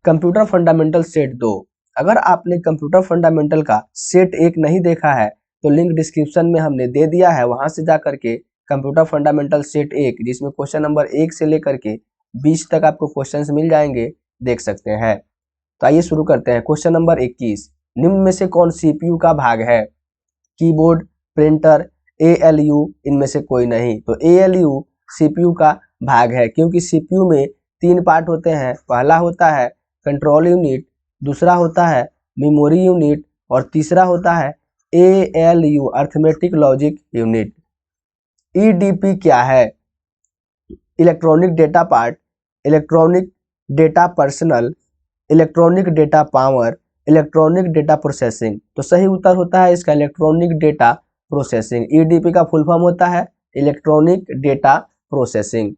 Computer fundamental set 2। अगर आपने computer fundamental का सेट 1 नहीं देखा है तो लिंक डिस्क्रिप्शन में हमने दे दिया है, वहां से जा करके कंप्यूटर फंडामेंटल सेट 1 जिसमें क्वेश्चन नंबर 1 से लेकर के 20 तक आपको क्वेश्चंस मिल जाएंगे, देख सकते हैं। तो आइए शुरू करते हैं। क्वेश्चन नंबर 21, निम्न में से कौन सीपीयू का भाग है? कीबोर्ड, प्रिंटर, एएलयू, इनमें से कोई नहीं। तो एएलयू सीपीयू का भाग है, क्योंकि सीपीयू में 3 पार्ट होते हैं। पहला होता है कंट्रोल यूनिट, दूसरा होता है मेमोरी यूनिट और तीसरा होता है ALU arithmetic logic unit. EDP क्या है? Electronic data part, electronic data personal, electronic data power, electronic data processing. तो सही उत्तर होता है इसका इलेक्ट्रॉनिक डेटा प्रोसेसिंग। ईडीपी का फुल फॉर्म होता है इलेक्ट्रॉनिक डेटा प्रोसेसिंग।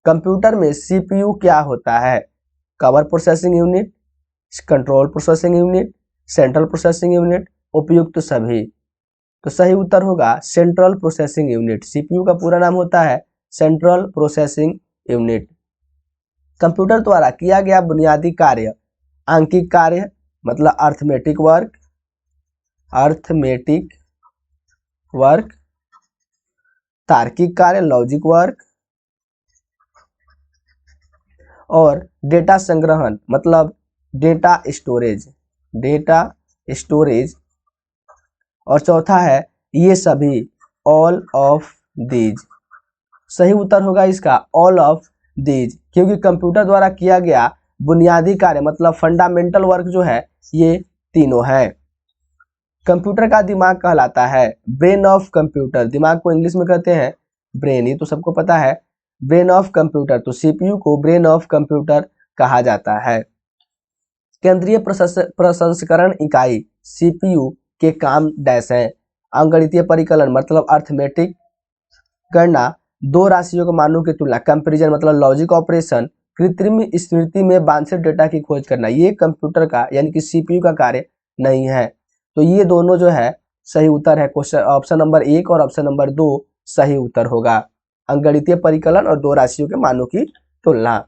कंप्यूटर में सीपीयू क्या होता है? Cover processing unit, control processing unit, central processing unit, उपयुक्त सभी। तो सही उत्तर होगा सेंट्रल प्रोसेसिंग यूनिट। सीपीयू का पूरा नाम होता है सेंट्रल प्रोसेसिंग यूनिट। कंप्यूटर द्वारा किया गया बुनियादी कार्य, आंकिक कार्य मतलब अर्थमेटिक वर्क, अर्थमेटिक वर्क, तार्किक कार्य लॉजिक वर्क, और डेटा संग्रहण मतलब डेटा स्टोरेज, डेटा स्टोरेज, और चौथा है ये सभी, ऑल ऑफ दीज। सही उत्तर होगा इसका ऑल ऑफ दीज, क्योंकि कंप्यूटर द्वारा किया गया बुनियादी कार्य मतलब फंडामेंटल वर्क जो है ये तीनों है। कंप्यूटर का दिमाग कहलाता है ब्रेन ऑफ कंप्यूटर। दिमाग को इंग्लिश में कहते हैं ब्रेन, ये तो सबको पता है, ब्रेन ऑफ कंप्यूटर। तो सीपीयू को ब्रेन ऑफ कंप्यूटर कहा जाता है। केंद्रीय प्रसंस्करण इकाई सीपीयू के काम डैश है? अंकगणितीय परिकलन मतलब अर्थमेटिक गणना, दो राशियों के मानों की तुलना, कंपैरिजन मतलब लॉजिक ऑपरेशन, कृत्रिम स्मृति में वांछित डेटा की खोज करना। ये कंप्यूटर का यानी कि सीपीयू का कार्य नहीं है। तो ये दोनों जो है सही उत्तर है। क्वेश्चन ऑप्शन नंबर 1 और ऑप्शन नंबर 2 सही उत्तर होगा। अंकगणितीय परिकलन और दो राशियों के मानों की तुलना।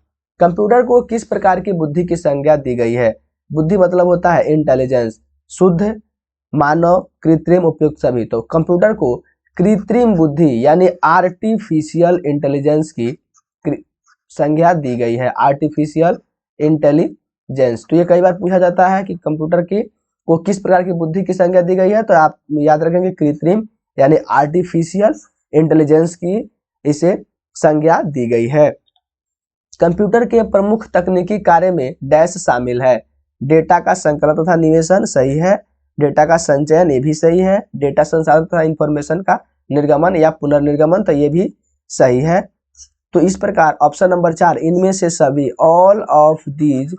कंप्यूटर को किस प्रकार की बुद्धि की संज्ञा दी गई है? बुद्धि मतलब होता है इंटेलिजेंस, शुद्ध, मानव, कृत्रिम, उपयुक्त सभी। तो कंप्यूटर को कृत्रिम बुद्धि यानी आर्टिफिशियल इंटेलिजेंस की संज्ञा दी गई है, आर्टिफिशियल इंटेलिजेंस। तो ये कई बार पूछा जाता है कि कंप्यूटर की को किस प्रकार की बुद्धि की संज्ञा दी गई है, तो आप याद रखेंगे कृत्रिम यानी आर्टिफिशियल इंटेलिजेंस की इसे संज्ञा दी गई है। कंप्यूटर के प्रमुख तकनीकी कार्य में डैश शामिल है? डेटा का संकलन तथा निवेशन सही है, डेटा का संचयन ये भी सही है, डेटा संसाधन तथा इंफॉर्मेशन का निर्गमन या पुनर्निर्गमन तो ये भी सही है। तो इस प्रकार ऑप्शन नंबर 4 इनमें से सभी, all of these,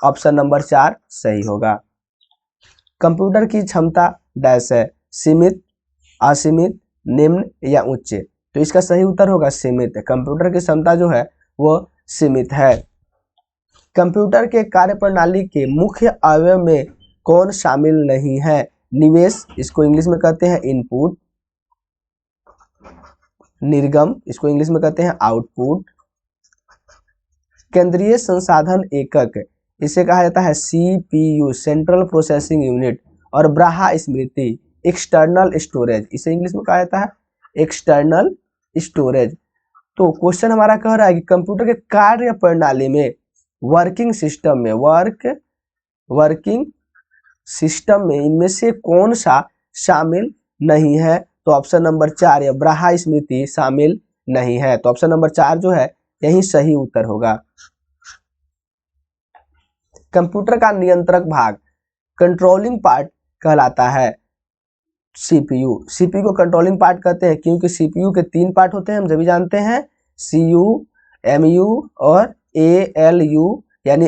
option number 4 सही होगा। कंप्यूटर की क्षमता डैश है? सीमित, असीमित, निम्न या उच्च। तो इसका सही उत्तर होगा सीमित। कंप्यूटर की क्षमता जो है वो सीमित है। कंप्यूटर के कार्यप्रणाली के मुख्य अवयव में कौन शामिल नहीं है? निवेश, इसको इंग्लिश में कहते हैं इनपुट, निर्गम, इसको इंग्लिश में कहते हैं आउटपुट, केंद्रीय संसाधन एकक, इसे कहा जाता है सीपीयू सेंट्रल प्रोसेसिंग यूनिट, और बाह्य स्मृति एक्सटर्नल स्टोरेज, इसे इंग्लिश में कहा जाता है एक्सटर्नल स्टोरेज। तो क्वेश्चन हमारा कह रहा है कि कंप्यूटर के कार्य प्रणाली में वर्किंग सिस्टम में इनमें से कौन सा शामिल नहीं है? तो ऑप्शन नंबर 4 या बाह्य स्मृति शामिल नहीं है। तो ऑप्शन नंबर 4 जो है यही सही उत्तर होगा। कंप्यूटर का नियंत्रक भाग कंट्रोलिंग पार्ट कहलाता है सीपीयू। सीपीयू को कंट्रोलिंग पार्ट कहते हैं क्योंकि सीपीयू के 3 पार्ट होते हैं, हम सभी जानते हैं, सीयू, एमयू और एएलयू, यानी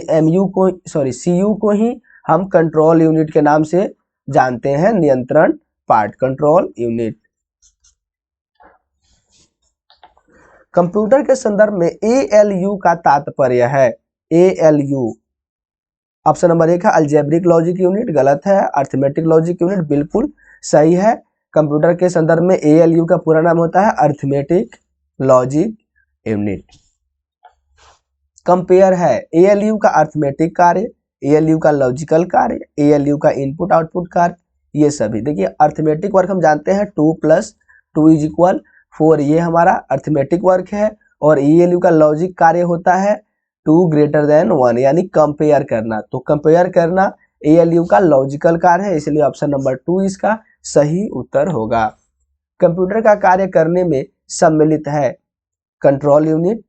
सीयू को ही हम कंट्रोल यूनिट के नाम से जानते हैं, नियंत्रण पार्ट, कंट्रोल यूनिट। कंप्यूटर के संदर्भ में एएलयू का तात्पर्य है? एएलयू ऑप्शन नंबर 1 है अलजेब्रिक लॉजिक यूनिट, गलत है। अर्थमेटिक लॉजिक यूनिट बिल्कुल सही है। कंप्यूटर के संदर्भ में एएलयू का पूरा नाम होता है अर्थमेटिक लॉजिक यूनिट। कंपेयर है ALU का अर्थमेटिक कार्य, ALU का लॉजिकल कार्य, ALU का इनपुट आउटपुट कार्य, ये सभी। देखिए अर्थमेटिक वर्क हम जानते हैं 2 + 2 = 4, ये हमारा अर्थमेटिक वर्क है। और ALU का लॉजिक कार्य होता है 2 > 1 यानी कंपेयर करना। तो कंपेयर करना ALU का लॉजिकल कार्य है, इसलिए ऑप्शन नंबर 2 इसका सही उत्तर होगा। कंप्यूटर का कार्य करने में सम्मिलित है कंट्रोल यूनिट,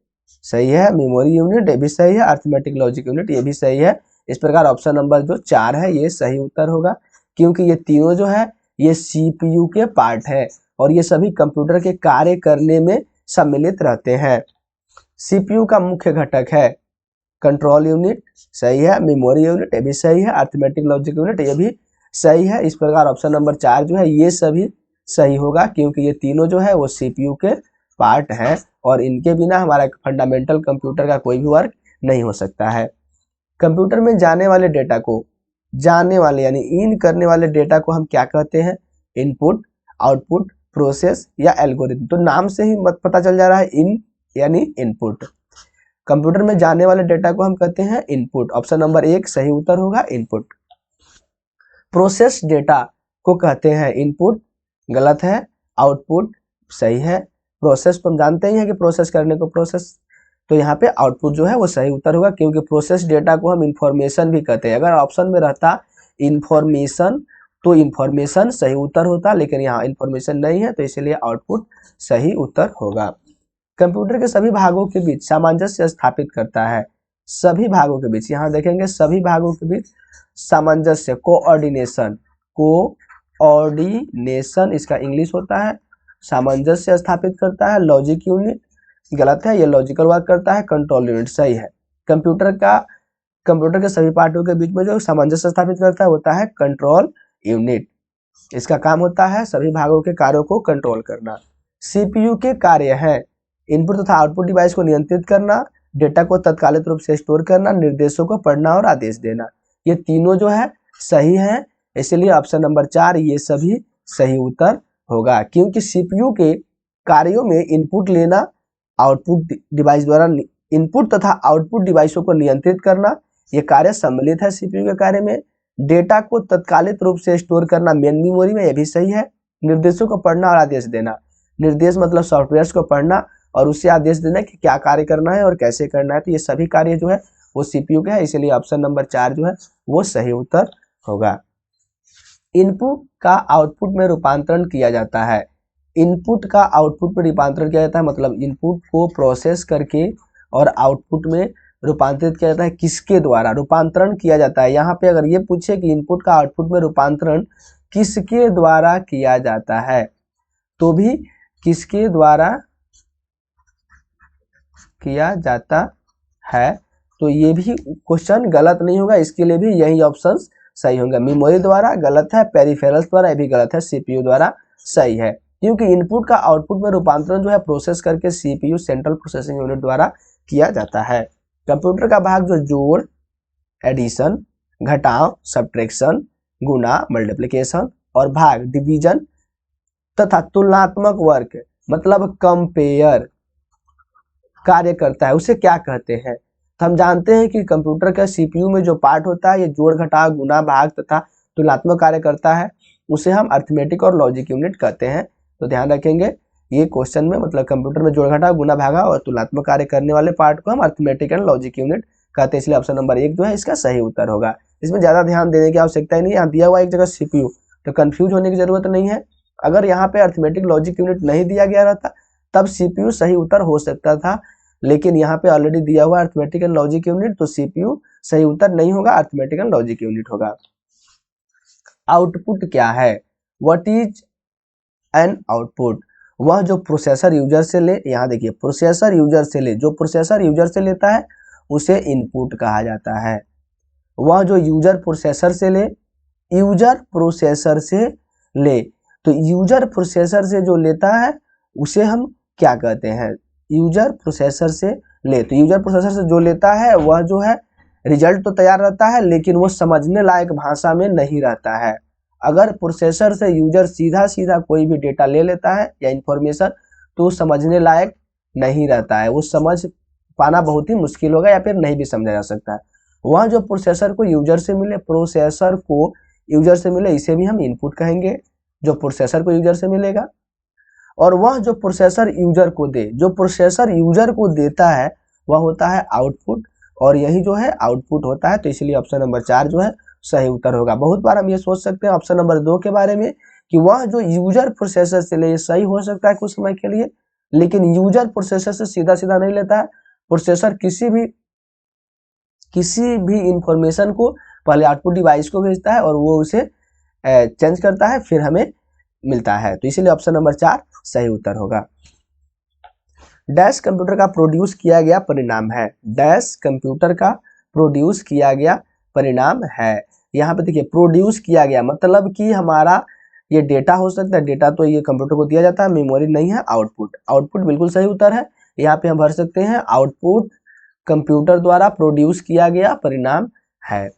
सही है, मेमोरी यूनिट, ये भी सही है, अर्थमेटिक लॉजिक यूनिट, ये भी सही है। इस प्रकार ऑप्शन नंबर जो 4 है ये सही उत्तर होगा, क्योंकि ये तीनों जो है ये CPU के पार्ट है और ये सभी कंप्यूटर के कार्य करने में सम्मिलित रहते हैं। CPU का मुख्य घटक है कंट्रोल यूनिट, सही है, मेमोरी यूनिट, ये भी सही है, अर्थमेटिक लॉजिक यूनिट, ये भी सही है। इस प्रकार ऑप्शन नंबर 4 जो है ये सभी सही होगा, क्योंकि ये तीनों जो है वो CPU के पार्ट है और इनके बिना हमारा फंडामेंटल कंप्यूटर का कोई भी वर्क नहीं हो सकता है। कंप्यूटर में जाने वाले डेटा को, जाने वाले यानी इन करने वाले डेटा को हम क्या कहते हैं? इनपुट, आउटपुट, प्रोसेस या एल्गोरिथम। तो नाम से ही पता चल जा रहा है इन यानी इनपुट। कंप्यूटर में जाने वाले डेटा को हम कहते हैं इनपुट, ऑप्शन नंबर 1 सही उत्तर होगा इनपुट। प्रोसेस डेटा को कहते हैं इनपुट, गलत है, आउटपुट सही है। प्रोसेस तो हम जानते ही हैं कि प्रोसेस करने को प्रोसेस, तो यहाँ पे आउटपुट जो है वो सही उत्तर होगा, क्योंकि प्रोसेस डेटा को हम इंफॉर्मेशन भी कहते हैं। अगर ऑप्शन में रहता इंफॉर्मेशन तो इंफॉर्मेशन सही उत्तर होता, लेकिन यहाँ इंफॉर्मेशन नहीं है तो इसलिए आउटपुट सही उत्तर होगा। कंप्यूटर के सभी भागों के बीच सामंजस्य स्थापित करता है, सभी भागों के बीच, यहाँ देखेंगे सभी भागों के बीच सामंजस्य, कोऑर्डिनेशन, कोऑर्डिनेशन इसका इंग्लिश होता है, सामंजस्य स्थापित करता है लॉजिक यूनिट, गलत है, ये लॉजिकल वर्क करता है कंट्रोल यूनिट, सही है। कंप्यूटर के सभी पार्टों के बीच में जो सामंजस्य स्थापित करता है होता है कंट्रोल यूनिट, इसका काम होता है सभी भागों के कार्यों को कंट्रोल करना। CPU के कार्य है इनपुट तथा आउटपुट डिवाइस को नियंत्रित करना, डेटा को तत्कालिक रूप से स्टोर करना, निर्देशों को पढ़ना और आदेश देना, ये तीनों जो है सही है, इसलिए ऑप्शन नंबर 4 ये सभी सही उत्तर होगा। क्योंकि CPU के कार्यों में इनपुट लेना, आउटपुट डिवाइस द्वारा इनपुट तथा आउटपुट डिवाइसों को नियंत्रित करना, ये कार्य सम्मिलित है CPU के कार्य में। डेटा को तत्कालिक रूप से स्टोर करना मेन मेमोरी में, ये भी सही है। निर्देशों को पढ़ना और आदेश देना, निर्देश मतलब सॉफ्टवेयर को पढ़ना और उससे आदेश देना कि क्या कार्य करना है और कैसे करना है, तो ये सभी कार्य जो है वो CPU के है, इसलिए ऑप्शन नंबर 4 जो है वो सही उत्तर होगा। इनपुट का आउटपुट में रूपांतरण किया जाता है, इनपुट का आउटपुट में रूपांतरण किया जाता है, मतलब इनपुट को प्रोसेस करके और आउटपुट में रूपांतरित किया जाता है, किसके द्वारा रूपांतरण किया जाता है। यहाँ पे अगर ये पूछे कि इनपुट का आउटपुट में रूपांतरण किसके द्वारा किया जाता है, तो भी किसके द्वारा किया जाता है, तो ये भी क्वेश्चन गलत नहीं होगा, इसके लिए भी यही ऑप्शन सही होंगे। मेमोरी द्वारा गलत है, पेरिफेरल्स द्वारा ये भी गलत है, CPU द्वारा सही है, क्योंकि इनपुट का आउटपुट में रूपांतरण जो है प्रोसेस करके CPU सेंट्रल प्रोसेसिंग यूनिट द्वारा किया जाता है। कंप्यूटर का भाग जो जोड़, एडिशन, घटाव, सब्ट्रैक्शन, गुणा, मल्टीप्लिकेशन और भाग, डिवीजन तथा तुलनात्मक वर्क मतलब कंपेयर कार्य करता है, उसे क्या कहते हैं? तो हम जानते हैं कि कंप्यूटर का CPU में जो पार्ट होता है ये जोड़, घटाव, गुणा, भाग तथा तुलनात्मक कार्य करता है, उसे हम अर्थमेटिक और लॉजिक यूनिट कहते हैं। तो ध्यान रखेंगे ये क्वेश्चन में, मतलब कंप्यूटर में जोड़, घटाव, गुणा, भागा और तुलनात्मक कार्य करने वाले पार्ट को हम अर्थमेटिक एंड लॉजिक यूनिट कहते हैं, इसलिए ऑप्शन नंबर 1 जो है इसका सही उत्तर होगा। इसमें ज्यादा ध्यान देने की आवश्यकता ही नहीं है, यहाँ दिया हुआ एक जगह CPU, तो कंफ्यूज होने की जरूरत नहीं है। अगर यहाँ पे अर्थमेटिक लॉजिक यूनिट नहीं दिया गया रहता तब CPU सही उत्तर हो सकता था, लेकिन यहाँ पे ऑलरेडी दिया हुआ अर्थमेटिक एंड लॉजिक यूनिट, तो CPU सही उत्तर नहीं होगा, अर्थमेटिक एंड लॉजिक यूनिट होगा। आउटपुट क्या है? What is an output? वह जो प्रोसेसर यूजर से ले, यहाँ देखिए प्रोसेसर यूजर से ले, जो प्रोसेसर यूजर से लेता है उसे इनपुट कहा जाता है। वह जो यूजर प्रोसेसर से ले, यूजर प्रोसेसर से ले, तो यूजर प्रोसेसर से जो लेता है उसे हम क्या कहते हैं? यूजर प्रोसेसर से ले, तो यूजर प्रोसेसर से जो लेता है वह जो है रिजल्ट तो तैयार रहता है, लेकिन वो समझने लायक भाषा में नहीं रहता है। अगर प्रोसेसर से यूजर सीधा सीधा कोई भी डेटा ले लेता है या इंफॉर्मेशन, तो समझने लायक नहीं रहता है, वो समझ पाना बहुत ही मुश्किल होगा या फिर नहीं भी समझा जा सकता है। वह जो प्रोसेसर को यूजर से मिले इसे भी हम इनपुट कहेंगे, जो प्रोसेसर को यूजर से मिलेगा। और वह जो प्रोसेसर यूजर को देता है वह होता है आउटपुट, और यही जो है आउटपुट होता है। तो इसलिए ऑप्शन नंबर 4 जो है सही उत्तर होगा। बहुत बार हम ये सोच सकते हैं ऑप्शन नंबर 2 के बारे में कि वह जो यूजर प्रोसेसर से ले, सही हो सकता है कुछ समय के लिए, लेकिन यूजर प्रोसेसर से सीधा सीधा नहीं लेता है। प्रोसेसर किसी भी इंफॉर्मेशन को पहले आउटपुट डिवाइस को भेजता है और वो उसे चेंज करता है, फिर हमें मिलता है। तो इसीलिए ऑप्शन नंबर 4 सही उत्तर होगा। डैश कंप्यूटर का प्रोड्यूस किया गया परिणाम है। डैश कंप्यूटर का प्रोड्यूस किया गया परिणाम है। यहाँ पे देखिए प्रोड्यूस किया गया मतलब कि हमारा ये डेटा हो सकता है, डेटा तो ये कंप्यूटर को दिया जाता है, मेमोरी नहीं है, आउटपुट बिल्कुल सही उत्तर है। यहाँ पे हम भर सकते हैं आउटपुट कंप्यूटर द्वारा प्रोड्यूस किया गया परिणाम है।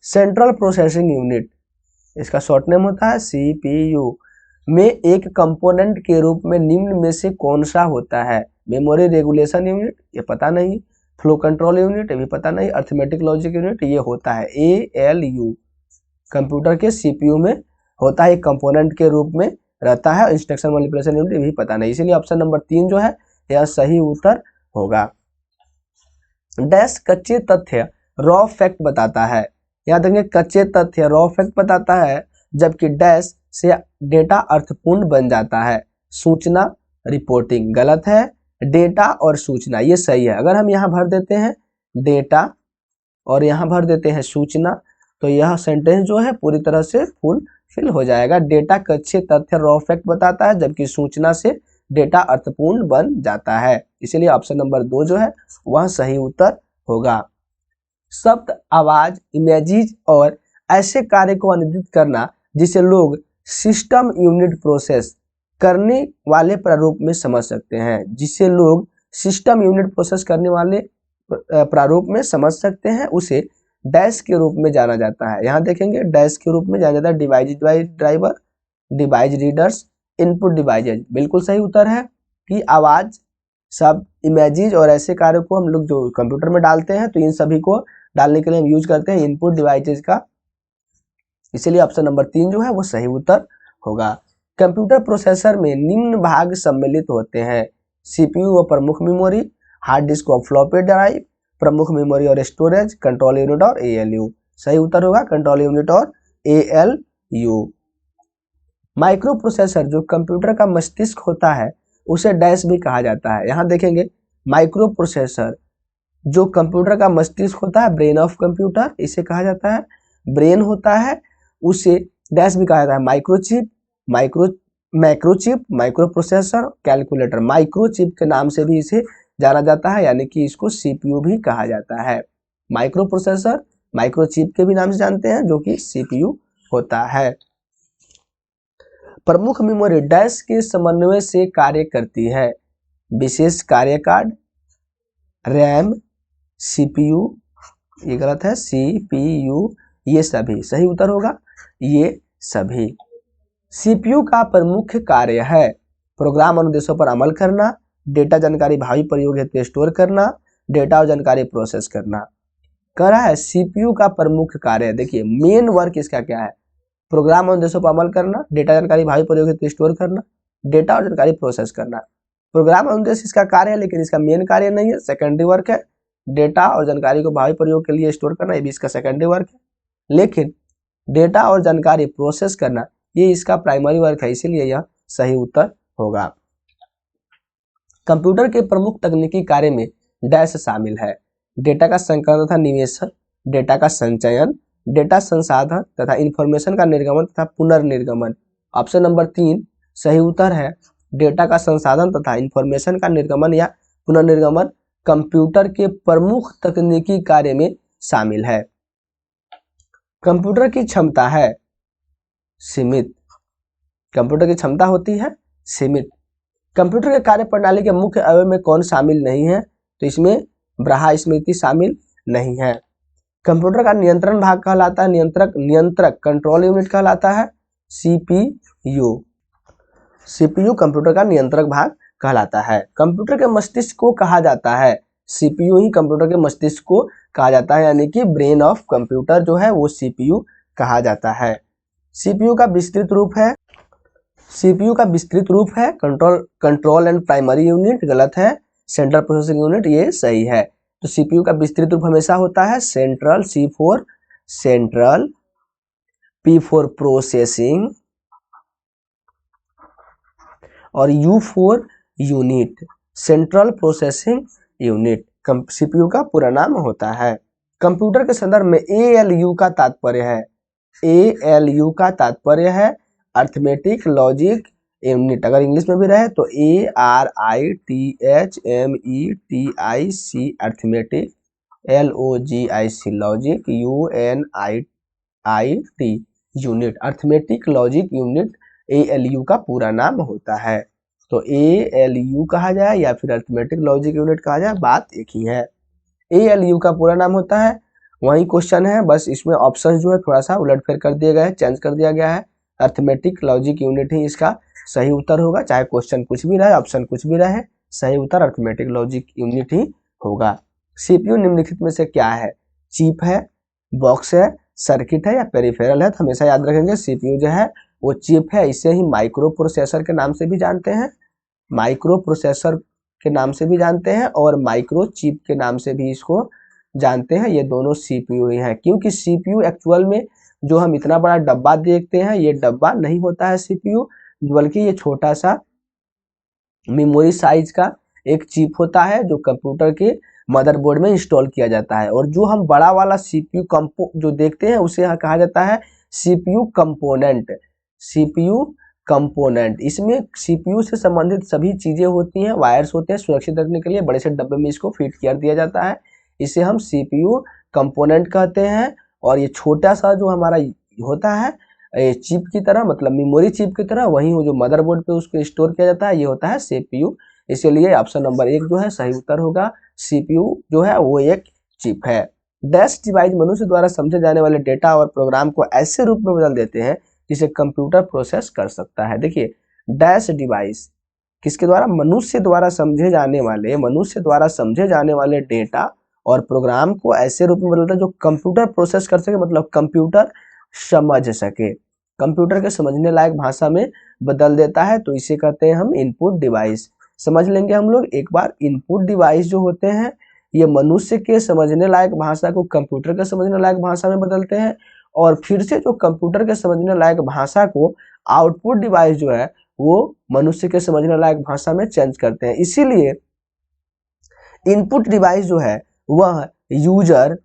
सेंट्रल प्रोसेसिंग यूनिट, इसका शॉर्ट नेम होता है CPU, में एक कंपोनेंट के रूप में निम्न में से कौन सा होता है। मेमोरी रेगुलेशन यूनिट, ये पता नहीं। फ्लो कंट्रोल यूनिट, ये भी पता नहीं। अर्थमेटिक लॉजिक यूनिट, ये होता है ALU। कंप्यूटर के CPU में होता है, एक कंपोनेंट के रूप में रहता है। इंस्ट्रक्शन मल्टीप्लिकेशन यूनिट, ये भी पता नहीं। इसीलिए ऑप्शन नंबर 3 जो है यह सही उत्तर होगा। डैश कच्चे तथ्य रॉ फैक्ट बताता है। याद रखिए कच्चे तथ्य रॉ फैक्ट बताता है, जबकि डैश से डेटा अर्थपूर्ण बन जाता है। सूचना रिपोर्टिंग गलत है, डेटा और सूचना ये सही है। अगर हम यहाँ भर देते हैं डेटा और यहाँ भर देते हैं सूचना, तो यह सेंटेंस जो है पूरी तरह से फुलफिल हो जाएगा। डेटा कच्चे तथ्य रॉ फैक्ट बताता है, जबकि सूचना से डेटा अर्थपूर्ण बन जाता है। इसीलिए ऑप्शन नंबर 2 जो है वह सही उत्तर होगा। शब्द, आवाज, इमेजेस और ऐसे कार्य को अनुदित करना जिसे लोग सिस्टम यूनिट प्रोसेस करने वाले प्रारूप में समझ सकते हैं। जिसे लोग सिस्टम यूनिट प्रोसेस करने वाले प्रारूप में समझ सकते हैं, उसे डैश के रूप में जाना जाता है। यहाँ देखेंगे डैश के रूप में जाना जाता है device driver, device readers, input devices. बिल्कुल सही उत्तर है कि आवाज, शब्द, इमेजेस और ऐसे कार्यों को हम लोग जो कंप्यूटर में डालते हैं, तो इन सभी को डालने के लिए हम यूज करते हैं इनपुट डिवाइसेज का। इसीलिए ऑप्शन नंबर 3 जो है वो सही उत्तर होगा। कंप्यूटर प्रोसेसर में निम्न भाग सम्मिलित होते हैं। CPU व प्रमुख मेमोरी, हार्ड डिस्क और फ्लॉपी ड्राइव, प्रमुख मेमोरी और स्टोरेज, कंट्रोल यूनिट और ALU। सही उत्तर होगा कंट्रोल यूनिट और ALU। माइक्रो प्रोसेसर जो कंप्यूटर का मस्तिष्क होता है उसे डैश भी कहा जाता है। यहाँ देखेंगे माइक्रो प्रोसेसर जो कंप्यूटर का मस्तिष्क होता है, ब्रेन ऑफ कंप्यूटर इसे कहा जाता है। ब्रेन होता है उसे डैश भी कहा जाता है। Microchip, macrochip, micro processor, calculator, microchip के नाम से भी इसे जाना जाता है, यानी कि इसको CPU भी कहा जाता है। माइक्रो प्रोसेसर माइक्रोचिप के भी नाम से जानते हैं, जो कि CPU होता है। प्रमुख मेमोरी डैश के समन्वय से कार्य करती है। विशेष कार्य कार्ड, रैम, CPU, ये गलत है, CPU, ये सभी सही उत्तर होगा, ये सभी। CPU का प्रमुख कार्य है प्रोग्राम अनुदेशों पर अमल करना, डेटा जानकारी भावी प्रयोग हेतु स्टोर करना, डेटा और जानकारी प्रोसेस करना। कह रहा है CPU का प्रमुख कार्य, देखिए मेन वर्क इसका क्या है, प्रोग्राम अनुदेशों पर अमल करना, डेटा जानकारी भावी प्रयोग हेतु स्टोर करना, डेटा और जानकारी प्रोसेस करना। प्रोग्राम अनुदेश इसका कार्य है, लेकिन इसका मेन कार्य नहीं है, सेकेंडरी वर्क है। डेटा और जानकारी को भावी प्रयोग के लिए स्टोर करना, ये भी इसका सेकेंडरी वर्क है। लेकिन डेटा और जानकारी प्रोसेस करना ये इसका प्राइमरी वर्क है, इसीलिए यह सही उत्तर होगा। कंप्यूटर के प्रमुख तकनीकी कार्य में डैश शामिल है। डेटा का संकलन तथा निवेशन, डेटा का संचयन, डेटा संसाधन तथा इंफॉर्मेशन का निर्गमन तथा पुनर्निर्गमन। ऑप्शन नंबर 3 सही उत्तर है। डेटा का संसाधन तथा इंफॉर्मेशन का निर्गमन या पुनर्निर्गमन कंप्यूटर के प्रमुख तकनीकी कार्य में शामिल है। कंप्यूटर की क्षमता है सीमित, कंप्यूटर की क्षमता होती है सीमित। कंप्यूटर के कार्य प्रणाली के मुख्य अवयव में कौन शामिल नहीं है, तो इसमें ब्राहा स्मृति शामिल नहीं है। कंप्यूटर का नियंत्रण भाग कहलाता है, नियंत्रक कंट्रोल यूनिट कहलाता है CPU। CPU कंप्यूटर का नियंत्रक भाग कहलाता है। कंप्यूटर के मस्तिष्क को कहा जाता है सीपीयू ही कंप्यूटर के मस्तिष्क को कहा जाता है, यानी कि ब्रेन ऑफ कंप्यूटर जो है वो सीपीयू कहा जाता है। सीपीयू का विस्तृत रूप है कंट्रोल एंड प्राइमरी यूनिट, गलत है। सेंट्रल प्रोसेसिंग यूनिट, ये सही है। तो सीपीयू का विस्तृत रूप हमेशा होता है central, central, P for processing और U for unit, central processing unit CPU का पूरा नाम होता है। कंप्यूटर के संदर्भ में एएलयू का तात्पर्य है अर्थमेटिक लॉजिक यूनिट। अगर इंग्लिश में भी रहे तो ARITHMETIC arithmetic, LOGIC logic, UNIT unit, arithmetic logic unit ALU का पूरा नाम होता है। तो ALU कहा जाए या फिर अर्थमेटिक लॉजिक यूनिट कहा जाए, बात एक ही है। ALU का पूरा नाम होता है, वही क्वेश्चन है, बस इसमें ऑप्शन जो है थोड़ा सा उलटफेर कर दिया गया है, चेंज कर दिया गया है। अर्थमेटिक लॉजिक यूनिट ही इसका सही उत्तर होगा, चाहे क्वेश्चन कुछ भी रहे, ऑप्शन कुछ भी रहे, सही उत्तर अर्थमेटिक लॉजिक यूनिट ही होगा। सीपीयू निम्नलिखित में से क्या है? चिप है, बॉक्स है, सर्किट है या पेरिफेरल है? तो हमेशा याद रखेंगे सीपीयू जो है वो चिप है, इसे ही माइक्रो प्रोसेसर के नाम से भी जानते हैं, माइक्रो प्रोसेसर के नाम से भी जानते हैं और माइक्रो चिप के नाम से भी इसको जानते हैं। ये दोनों सीपीयू ही हैं, क्योंकि सीपीयू एक्चुअल में जो हम इतना बड़ा डब्बा देखते हैं ये डब्बा नहीं होता है सीपीयू, बल्कि ये छोटा सा मेमोरी साइज का एक चिप होता है जो कंप्यूटर के मदरबोर्ड में इंस्टॉल किया जाता है। और जो हम बड़ा वाला सीपीयू जो देखते हैं उसे यहाँ कहा जाता है सीपीयू कंपोनेंट। इसमें सीपीयू से संबंधित सभी चीजें होती हैं, वायर्स होते हैं, सुरक्षित रखने के लिए बड़े से डब्बे में इसको फिट कर दिया जाता है, इसे हम सीपीयू कंपोनेंट कहते हैं। और ये छोटा सा जो हमारा होता है चिप की तरह, मतलब मेमोरी चिप की तरह, वहीं वो जो मदरबोर्ड पे उसको स्टोर किया जाता है, ये होता है सीपीयू। इसीलिए ऑप्शन नंबर 1 जो है सही उत्तर होगा, सीपीयू जो है वो एक चिप है। डैश डिवाइस मनुष्य द्वारा समझे जाने वाले डेटा और प्रोग्राम को ऐसे रूप में बदल देते हैं जिसे कंप्यूटर प्रोसेस कर सकता है। देखिए डैश डिवाइस किसके द्वारा? मनुष्य द्वारा समझे जाने वाले डेटा और प्रोग्राम को ऐसे रूप में बदलता है जो कंप्यूटर प्रोसेस कर सके, मतलब कंप्यूटर समझ सके, कंप्यूटर के समझने लायक भाषा में बदल देता है, तो इसे कहते हैं हम इनपुट डिवाइस। समझ लेंगे हम लोग एक बार, इनपुट डिवाइस जो होते हैं ये मनुष्य के समझने लायक भाषा को कंप्यूटर के समझने लायक भाषा में बदलते हैं, और फिर से जो कंप्यूटर के समझने लायक भाषा को आउटपुट डिवाइस जो है वो मनुष्य के समझने लायक भाषा में चेंज करते हैं। इसीलिए इनपुट डिवाइस जो है वह यूजर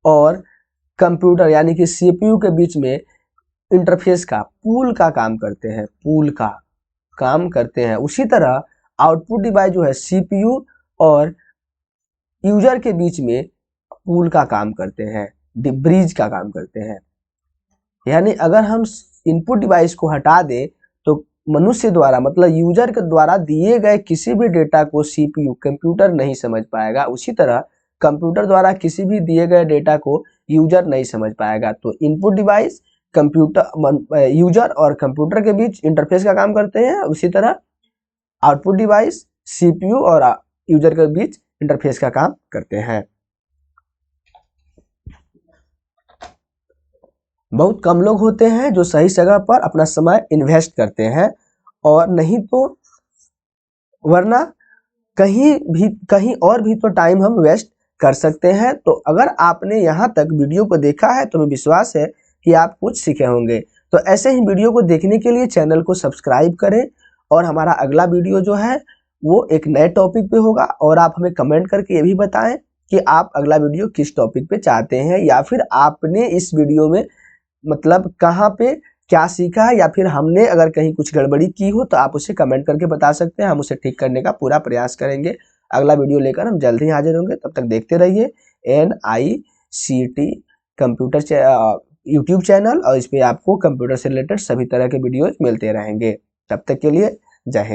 और कंप्यूटर यानी कि सीपीयू के बीच में इंटरफेस का पुल का काम करते हैं। उसी तरह आउटपुट डिवाइस जो है सीपीयू और यूजर के बीच में पुल का काम करते हैं, ब्रिज का काम करते हैं। यानी अगर हम इनपुट डिवाइस को हटा दें तो मनुष्य द्वारा मतलब यूजर के द्वारा दिए गए किसी भी डेटा को सीपीयू कंप्यूटर नहीं समझ पाएगा, उसी तरह कंप्यूटर द्वारा किसी भी दिए गए डेटा को यूजर नहीं समझ पाएगा। तो इनपुट डिवाइस कंप्यूटर यूजर और कंप्यूटर के बीच इंटरफेस का काम करते हैं, उसी तरह आउटपुट डिवाइस सीपीयू और यूजर के बीच इंटरफेस का काम करते हैं। बहुत कम लोग होते हैं जो सही जगह पर अपना समय इन्वेस्ट करते हैं, और नहीं तो वरना कहीं और भी तो टाइम हम वेस्ट कर सकते हैं। तो अगर आपने यहाँ तक वीडियो को देखा है तो मुझे विश्वास है कि आप कुछ सीखे होंगे। तो ऐसे ही वीडियो को देखने के लिए चैनल को सब्सक्राइब करें, और हमारा अगला वीडियो जो है वो एक नए टॉपिक पे होगा, और आप हमें कमेंट करके ये भी बताएं कि आप अगला वीडियो किस टॉपिक पे चाहते हैं, या फिर आपने इस वीडियो में मतलब कहाँ पे क्या सीखा है, या फिर हमने अगर कहीं कुछ गड़बड़ी की हो तो आप उसे कमेंट करके बता सकते हैं, हम उसे ठीक करने का पूरा प्रयास करेंगे। अगला वीडियो लेकर हम जल्द ही हाजिर होंगे, तब तक देखते रहिए NICT कंप्यूटर यूट्यूब चैनल, और इस पे आपको कंप्यूटर से रिलेटेड सभी तरह के वीडियोज मिलते रहेंगे। तब तक के लिए जय हिंद।